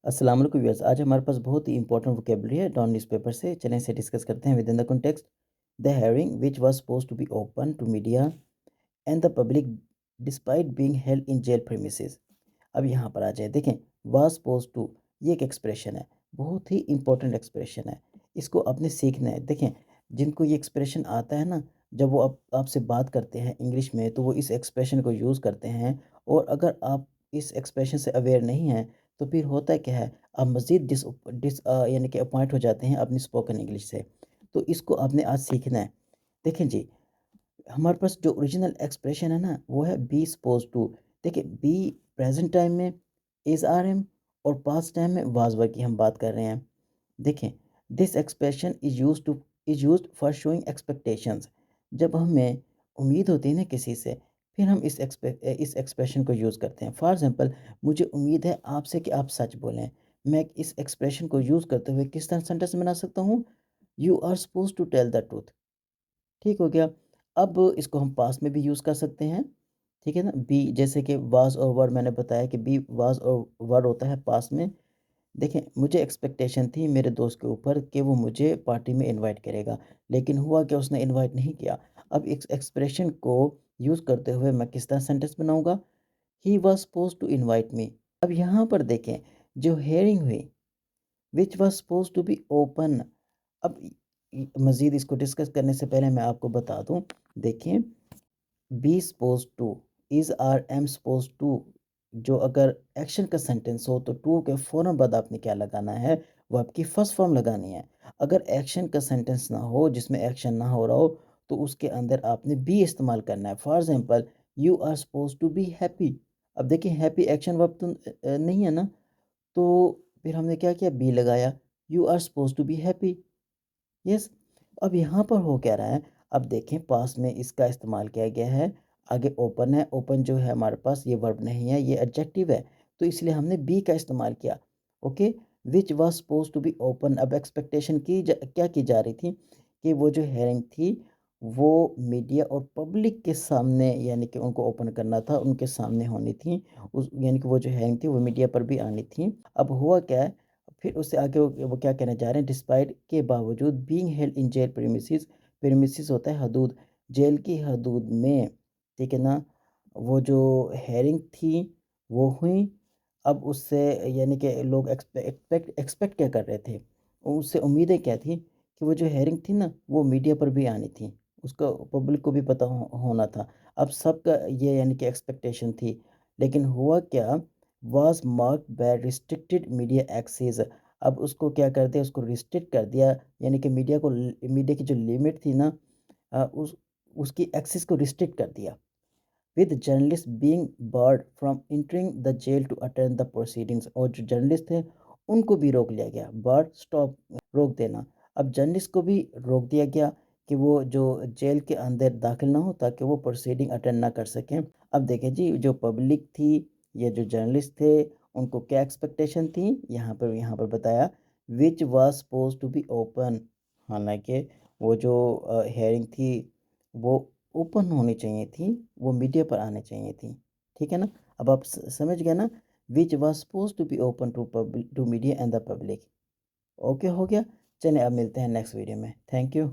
अस्सलाम वालेकुम व्यूअर्स। आज हमारे पास बहुत ही इंपॉर्टेंट वोकेबलरी है डॉन न्यूज़पेपर से। चलें इसे डिस्कस करते हैं। With in the context, the hearing which was supposed to be open to media and the public despite being held in jail premises. अब यहाँ पर आ जाए, देखें, वाज सपोज्ड टू, ये एक एक्सप्रेशन है, बहुत ही इंपॉर्टेंट एक्सप्रेशन है। इसको आपने सीखना है। देखें, जिनको ये एक्सप्रेशन आता है ना, जब वो आपसे बात करते हैं इंग्लिश में, तो वो इस एक्सप्रेशन को यूज़ करते हैं। और अगर आप इस एक्सप्रेशन से अवेयर नहीं हैं, तो फिर होता क्या है, आप मज़ीद यानी कि अपॉइंट हो जाते हैं अपनी स्पोकन इंग्लिश से। तो इसको आपने आज सीखना है। देखें जी, हमारे पास जो ओरिजिनल एक्सप्रेशन है ना, वो है बी सपोज टू। देखिए, बी प्रेजेंट टाइम में इज आर एम, और पास्ट टाइम में वाज वर की हम बात कर रहे हैं। देखें, this expression is used for showing expectations. जब हमें उम्मीद होती है ना किसी से, फिर हम इस एक्सप्रेशन को यूज़ करते हैं। फॉर एग्जांपल, मुझे उम्मीद है आपसे कि आप सच बोलें। मैं इस एक्सप्रेशन को यूज़ करते हुए किस तरह सेंटेंस बना सकता हूँ? You are suppose to tell the truth. ठीक हो गया। अब इसको हम पास्ट में भी यूज़ कर सकते हैं। ठीक है ना? बी, जैसे कि वाज़ और वर, मैंने बताया कि बी वाज़ और वर होता है पास्ट में। देखें, मुझे एक्सपेक्टेशन थी मेरे दोस्त के ऊपर कि वो मुझे पार्टी में इनवाइट करेगा, लेकिन हुआ क्या, उसने इनवाइट नहीं किया। अब इस एक्सप्रेशन को यूज़ करते हुए मैं किस तरह सेंटेंस बनाऊँगा? He was supposed to invite me. अब यहाँ पर देखें, जो हेयरिंग हुई, which was supposed to be open. अब मज़ीद इसको डिस्कस करने से पहले मैं आपको बता दूँ, देखिए, be suppose to, is are am suppose to, जो अगर एक्शन का सेंटेंस हो तो टू के फ़ौरन बाद आपने क्या लगाना है? वो आपकी फर्स्ट फॉर्म लगानी है। अगर एक्शन का सेंटेंस ना हो, जिसमें एक्शन ना हो रहा हो, तो उसके अंदर आपने बी इस्तेमाल करना है। For example, you are suppose to be happy. अब देखिए, हैप्पी एक्शन वर्ब तो नहीं है ना, तो फिर हमने क्या किया? बी लगाया। You are suppose to be happy. Yes. अब यहाँ पर हो क्या रहा है? अब देखें, पास में इसका इस्तेमाल किया गया है, आगे ओपन है। ओपन जो है हमारे पास, ये वर्ब नहीं है, ये एडजेक्टिव है, तो इसलिए हमने बी का इस्तेमाल किया। Okay. Which was suppose to be open. अब एक्सपेक्टेशन क्या की जा रही थी कि वो जो हेयरिंग थी, वो मीडिया और पब्लिक के सामने, यानी कि उनको ओपन करना था, उनके सामने होनी थी। उस यानी कि वो जो हेयरिंग थी वो मीडिया पर भी आनी थी। अब हुआ क्या है, फिर उससे आगे वो क्या कहना चाह रहे हैं? डिस्पाइट के बावजूद being held in jail premises. Premises होता है हदूद, जेल की हदूद में। ठीक है ना? वो जो हेयरिंग थी वो हुई। अब उससे, यानी कि लोग एक्सपेक्ट एक्सपेक्ट क्या कर रहे थे? उससे उम्मीदें क्या थी कि वो जो हेयरिंग थी ना, वो मीडिया पर भी आनी थी, उसका पब्लिक को भी पता होना था। अब सबका ये, यानी कि एक्सपेक्टेशन थी। लेकिन हुआ क्या? Was marked by restricted media access. अब उसको क्या कर दिया? उसको रिस्ट्रिक्ट कर दिया, यानी कि मीडिया की जो लिमिट थी ना, उस उसकी एक्सेस को रिस्ट्रिक्ट कर दिया। With journalist being barred from entering the jail to attend the proceedings. और जो जर्नलिस्ट थे, उनको भी रोक लिया गया। बार्ड, स्टॉप, रोक देना। अब जर्नलिस्ट को भी रोक दिया गया कि वो जो जेल के अंदर दाखिल ना हो, ताकि वो प्रोसीडिंग अटेंड ना कर सकें। अब देखें जी, जो पब्लिक थी, ये जो जर्नलिस्ट थे, उनको क्या एक्सपेक्टेशन थी? यहाँ पर बताया, which was suppose to be open. हालांकि वो जो हेयरिंग थी, वो ओपन होनी चाहिए थी, वो मीडिया पर आनी चाहिए थी। ठीक है ना? अब आप समझ गए ना? Which was suppose to be open to media and the public. Okay हो गया। चलें, अब मिलते हैं नेक्स्ट वीडियो में। Thank you.